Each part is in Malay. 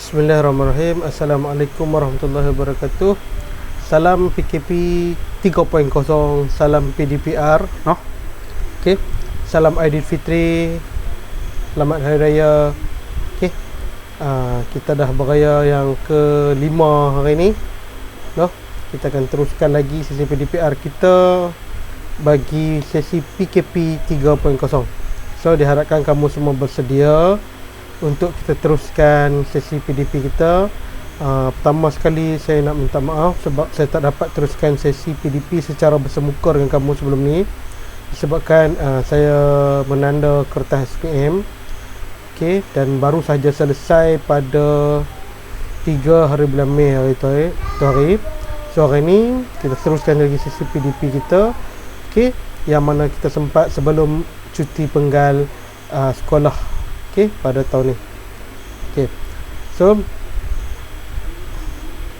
Bismillahirrahmanirrahim. Assalamualaikum warahmatullahi wabarakatuh. Salam PKP 3.0, salam PDPR, no? Okey. Salam Aidilfitri. Selamat Hari Raya. Okey. Kita dah beraya yang ke-5 hari ni. No? Kita akan teruskan lagi sesi PDPR kita bagi sesi PKP 3.0. So diharapkan kamu semua bersedia untuk kita teruskan sesi PDP kita. Pertama sekali saya nak minta maaf sebab saya tak dapat teruskan sesi PDP secara bersemuka dengan kamu sebelum ni, disebabkan saya menanda kertas SPM, okay, dan baru saja selesai pada 3 hari bulan Mei hari tu hari. So hari ni kita teruskan lagi sesi PDP kita, okay, yang mana kita sempat sebelum cuti penggal sekolah, okey, pada tahun ni. Okey. So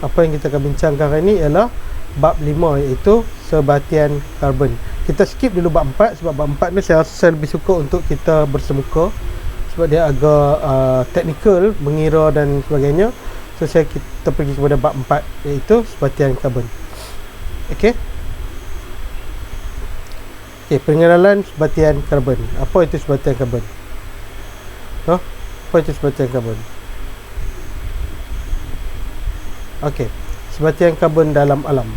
apa yang kita akan bincangkan hari ni ialah bab 5, iaitu sebatian karbon. Kita skip dulu bab 4 sebab bab 4 ni saya rasa saya lebih suka untuk kita bersemuka sebab dia agak teknikal, mengira dan sebagainya. So kita pergi kepada bab 4, iaitu sebatian karbon. Okey. Okey, pengenalan sebatian karbon. Apa itu sebatian karbon? Apa itu sebatian karbon? Okey, sebatian karbon dalam alam.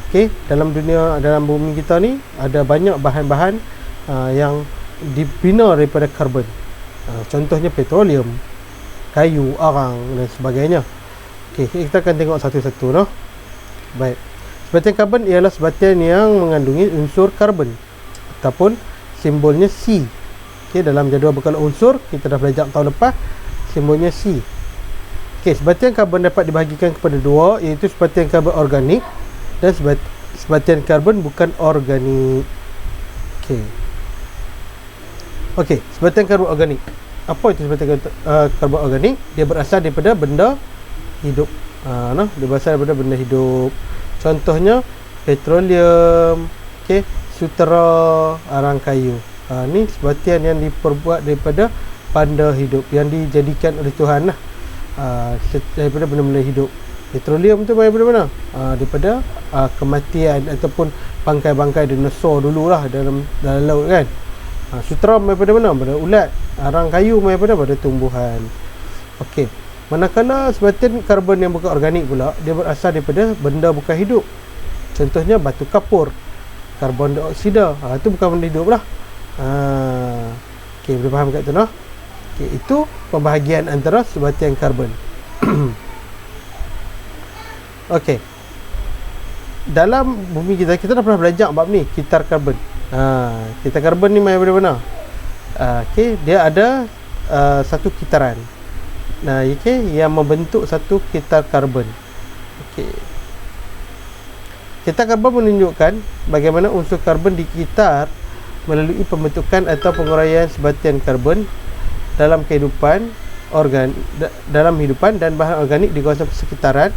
Okey, dalam dunia, dalam bumi kita ni ada banyak bahan-bahan yang dibina daripada karbon. Contohnya petroleum, kayu, arang dan sebagainya. Okey, kita akan tengok satu-satu, no? Baik. Sebatian karbon ialah sebatian yang mengandungi unsur karbon ataupun simbolnya C. Okay, dalam jadual bekal unsur kita dah belajar tahun lepas, simbolnya C. Okay, sebatian karbon dapat dibahagikan kepada dua, iaitu sebatian karbon organik dan sebatian karbon bukan organik. Okey, sebatian karbon organik. Apa itu sebatian karbon organik? Dia berasal daripada benda hidup. Dia berasal daripada benda hidup. Contohnya petroleum, okay, sutera, arang kayu. Ni sebatian yang diperbuat daripada benda hidup, yang dijadikan oleh Tuhan lah, daripada benda-benda hidup. Petroleum tu daripada mana? Daripada kematian ataupun bangkai-bangkai dinosaur dululah dalam laut kan. Sutera daripada mana? Daripada ulat. Arang kayu daripada tumbuhan. Okey. Manakala sebatian karbon yang bukan organik pula, dia berasal daripada benda bukan hidup. Contohnya batu kapur, karbon dioksida. Itu bukan benda hidup lah. Okey, boleh faham kat tu, no? Okey, itu pembahagian antara sebatian karbon. Okey. Dalam bumi kita dah pernah belajar bab ni, kitar karbon. Kitar karbon ni daripada mana? Okey, dia ada satu kitaran. Okey, yang membentuk satu kitar karbon. Okey. Kitar karbon menunjukkan bagaimana unsur karbon dikitar melalui pembentukan atau penguraian sebatian karbon dalam kehidupan dalam hidupan dan bahan organik di kawasan persekitaran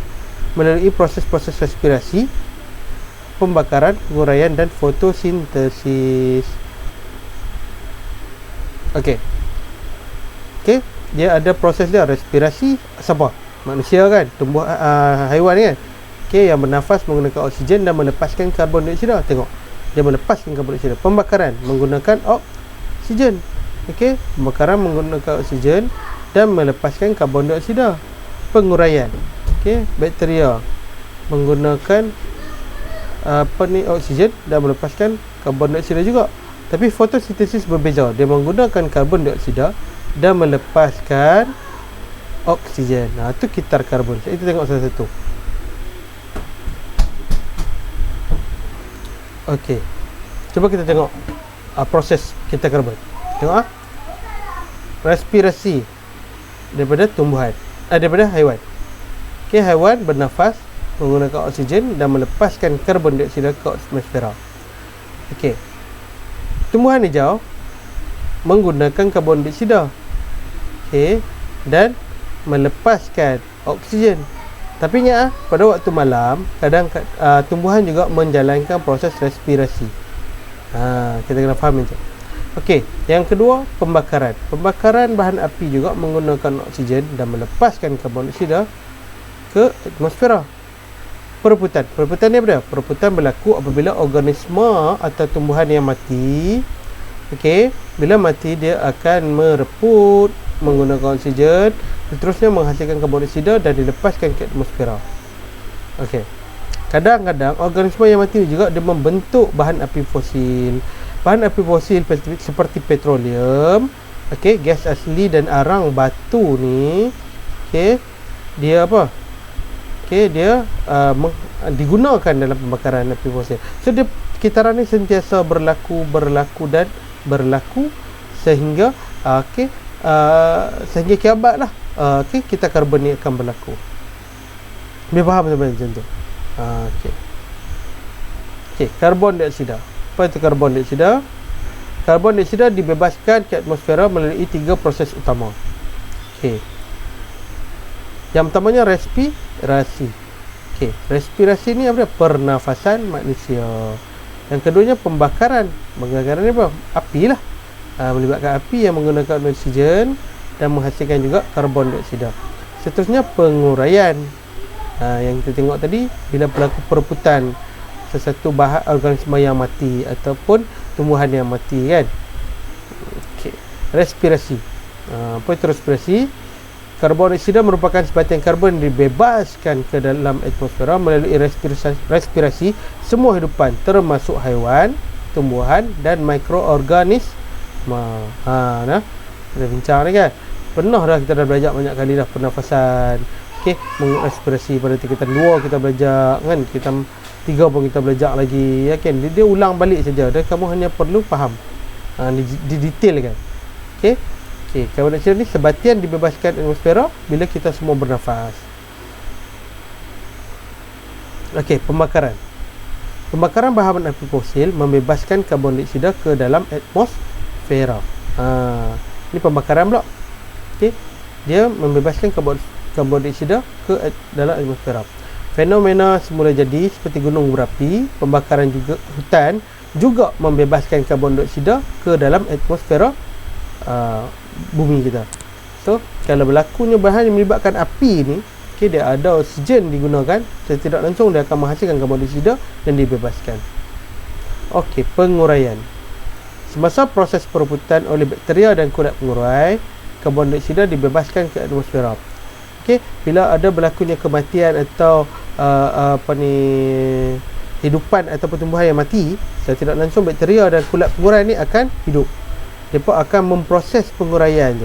melalui proses-proses respirasi, pembakaran, penguraian dan fotosintesis. Okey. Dia ada proses dia, respirasi siapa? Manusia kan, tumbuh haiwan kan. Okey, yang bernafas menggunakan oksigen dan melepaskan karbon dioksida. Tengok, dia melepaskan karbon dioksida. Pembakaran menggunakan oksigen. Okey, pembakaran menggunakan oksigen dan melepaskan karbon dioksida. Penguraian, okey, bakteria menggunakan oksigen dan melepaskan karbon dioksida juga. Tapi fotosintesis berbeza. Dia menggunakan karbon dioksida dan melepaskan oksigen. Itu kitar karbon. Kita tengok satu-satu. Okey. Cuba kita tengok proses kitar karbon. Tengok respirasi daripada tumbuhan, daripada haiwan. Okey, haiwan bernafas menggunakan oksigen dan melepaskan karbon dioksida ke atmosfera. Okey. Tumbuhan hijau menggunakan karbon dioksida, okey, dan melepaskan oksigen. Tapi ingat, pada waktu malam kadang tumbuhan juga menjalankan proses respirasi. Kita kena faham macam. Okey, yang kedua pembakaran. Pembakaran bahan api juga menggunakan oksigen dan melepaskan karbon dioksida ke atmosfera. Perebutan. Perebutan ni apa dia? Perebutan berlaku apabila organisma atau tumbuhan yang mati, okey, bila mati dia akan merebut menggunakan oksigen, seterusnya menghasilkan karbon dioksida dan dilepaskan ke atmosfera. Okey. Kadang-kadang organisma yang mati juga dia membentuk bahan api fosil. Bahan api fosil seperti petroleum, okey, gas asli dan arang batu ni, okey, dia apa? Okey, dia digunakan dalam pembakaran api fosil. So dia kitaran ni sentiasa berlaku sehingga okey, sehingga kiamat lah. Okey, kita karbon ni akan berlaku. Boleh faham sebenarnya macam tu? Okey. Okey, karbon dioksida. Apa itu karbon dioksida? Karbon dioksida dibebaskan ke atmosfera melalui 3 proses utama. Okey. Yang pertamanya respirasi. Okey, respirasi ni apa dia? Pernafasan manusia. Yang keduanya pembakaran. Pembakaran ni apa? Api lah. Melibatkan api yang menggunakan oksigen dan menghasilkan juga karbon dioksida. Seterusnya penguraian. Yang kita tengok tadi, bila berlaku perebutan sesuatu bahan organisma yang mati ataupun tumbuhan yang mati, kan. Okey, respirasi. Apa itu respirasi? Karbon dioksida merupakan sebatian karbon yang dibebaskan ke dalam atmosfera melalui respirasi semua hidupan termasuk haiwan, tumbuhan dan mikroorganisme. Kita bincang ni, kan. Pernah dah kita dah belajar banyak kali dah pernafasan. Okey, respirasi pada tingkatan 2 kita belajar, kan. Kita 3 pun kita belajar lagi, ya, kan. Dia ulang balik saja dan kamu hanya perlu faham di detail, kan. Okey. Okey, karbon dioksida ni sebatian dibebaskan atmosfera bila kita semua bernafas. Okey, pembakaran. Pembakaran bahan api fosil membebaskan karbon dioksida ke dalam atmosfera. Ini pembakaran pula. Okey, dia membebaskan karbon dioksida ke dalam atmosfera. Fenomena semula jadi seperti gunung berapi, pembakaran juga hutan juga membebaskan karbon dioksida ke dalam atmosfera bumi kita. So, kalau berlakunya bahan yang melibatkan api ni, okay, dia ada oksigen digunakan, secara tidak langsung dia akan menghasilkan karbon dioksida dan dibebaskan. Okey, penguraian. Semasa proses perebutan oleh bakteria dan kulit pengurai, karbon dioksida dibebaskan ke atmosfera. Okey, bila ada berlakunya kematian atau hidupan atau pertumbuhan yang mati, secara tidak langsung bakteria dan kulit pengurai ni akan hidup. Mereka akan memproses penguraian tu,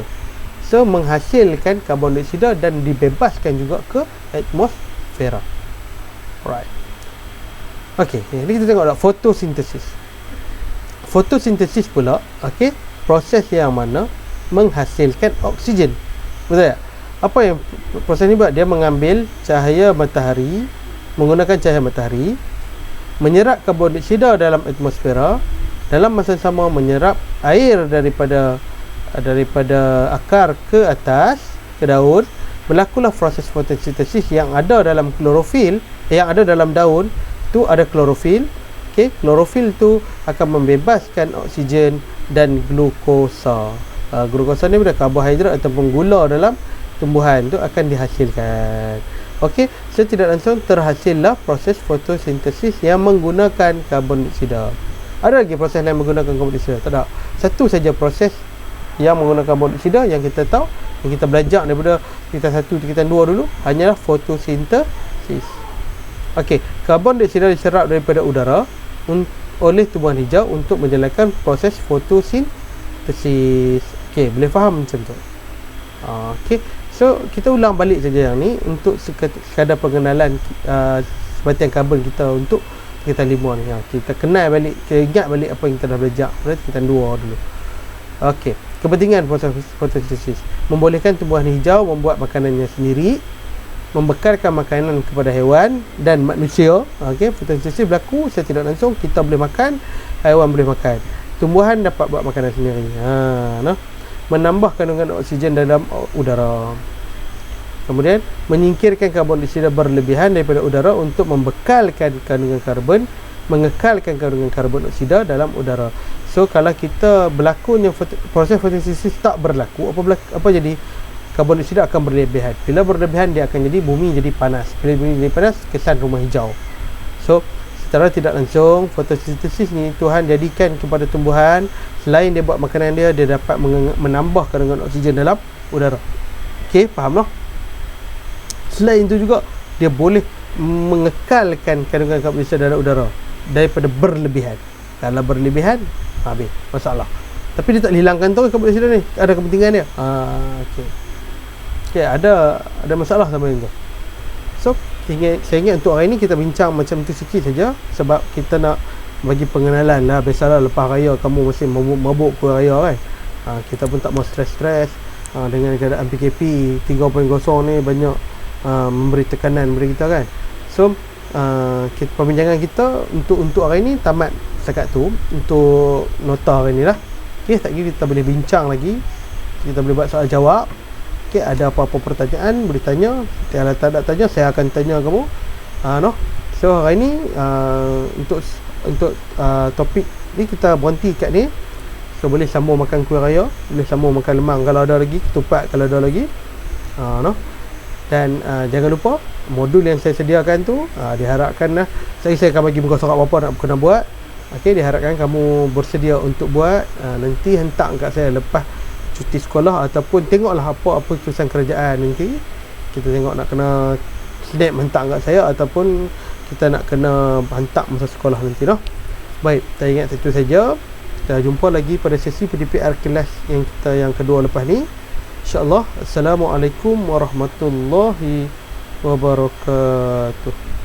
so menghasilkan karbon dioksida dan dibebaskan juga ke atmosfera. Alright. Okey, ni kita tengok fotosintesis. Fotosintesis pula, okey, proses yang mana menghasilkan oksigen. Betul tak? Apa yang proses ni buat? Dia mengambil cahaya matahari, menggunakan cahaya matahari, menyerap karbon dioksida dalam atmosfera, dalam masa sama menyerap air daripada akar ke atas ke daun. Berlakulah proses fotosintesis yang ada dalam klorofil, yang ada dalam daun tu ada klorofil. Okey, klorofil tu akan membebaskan oksigen dan glukosa. Glukosa ni adalah karbohidrat ataupun gula dalam tumbuhan tu akan dihasilkan. Okey, so tidak langsung terhasillah proses fotosintesis yang menggunakan karbon dioksida. Ada lagi proses lain menggunakan karbon dioksida? Tak ada. Satu saja proses yang menggunakan karbon dioksida yang kita tahu, yang kita belajar daripada tingkatan 1, tingkatan 2 dulu, hanyalah fotosintesis. Okey, karbon dioksida diserap daripada udara oleh tumbuhan hijau untuk menjalankan proses fotosintesis. Okey, boleh faham macam tu? Okey, so kita ulang balik saja yang ni untuk sekadar pengenalan sebatian karbon kita untuk tingkatan 5 ni. Kita kenal balik, kita ingat balik apa yang kita dah belajar pada tingkatan 2 dulu. Okey, kepentingan proses fotosintesis membolehkan tumbuhan hijau membuat makanannya sendiri, membekalkan makanan kepada haiwan dan manusia. Okey, fotosintesis berlaku secara tidak langsung, kita boleh makan, haiwan boleh makan, tumbuhan dapat buat makanan sendiri. Menambah kandungan oksigen dalam udara. Kemudian menyingkirkan karbon dioksida berlebihan daripada udara untuk membekalkan kandungan karbon mengekalkan kandungan karbon dioksida dalam udara. So kalau kita berlakunya proses fotosintesis tak berlaku, apa jadi? Karbon dioksida akan berlebihan. Bila berlebihan, dia akan jadi bumi jadi panas. Bila bumi jadi panas, kesan rumah hijau. So secara tidak langsung, fotosintesis ni Tuhan jadikan kepada tumbuhan, selain dia buat makanan dia dapat menambah kandungan oksigen dalam udara. Okey, faham noh? Selain itu juga dia boleh mengekalkan kandungan karbon dioksida dalam udara daripada berlebihan. Kalau berlebihan, habis masalah. Tapi dia tak hilangkan tu karbon dioksida ni, ada kepentingan dia. Okey, ada masalah sama itu. So saya ingat untuk hari ni kita bincang macam tu sikit saja, sebab kita nak bagi pengenalan lah. Biasalah lepas raya kamu mesti mabuk kuih raya kan. Kita pun tak mau stres-stres dengan keadaan PKP 3.0 ni banyak memberi tekanan kepada kita kan. So perbincangan kita untuk hari ni tamat setakat tu untuk nota hari ni lah. Okey, tak kira kita boleh bincang lagi, kita boleh buat soal jawab. Okey, ada apa-apa pertanyaan boleh tanya. Kalau tak ada tanya, saya akan tanya kamu. So hari ni untuk topik ni kita berhenti kat ni. So boleh sambung makan kuih raya, boleh sambung makan lemang kalau ada lagi, ketupat kalau ada lagi. Dan jangan lupa modul yang saya sediakan tu, diharapkan lah, saya akan bagi muka surat apa nak kena buat. Okey, diharapkan kamu bersedia untuk buat. Nanti hentak kat saya lepas cuti sekolah, ataupun tengoklah apa keputusan kerajaan nanti. Kita tengok nak kena snap hentak kat saya, ataupun kita nak kena hantar masa sekolah nanti noh. Baik, saya ingat itu saja. Kita jumpa lagi pada sesi PDPR kelas yang kedua lepas ni, InsyaAllah. Assalamualaikum warahmatullahi wabarakatuh.